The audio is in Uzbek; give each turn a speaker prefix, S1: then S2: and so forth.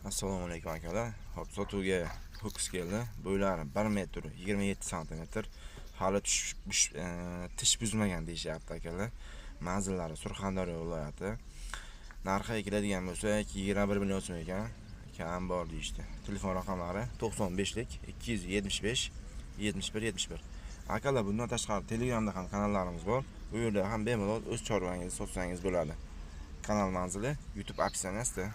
S1: Assalomu alaykum akalar. Hop, sotuvga ho'kiz keldi. Bo'ylari 1 metr 27 sm. Hali tish buzmagan deyishyapti akalar. Manzillari Surxondaryo viloyati. Narxiga keladigan bo'lsak, 21 million so'm ekan. Kam bor deyishdi. Telefon raqamlari 95lik 275 71 71. Akalar, bundan tashqari Telegramda ham kanallarimiz bor. Bu yerda ham bemalol o'z chorvangizni sotsangiz bo'ladi. Kanal manzili YouTube opsiyasida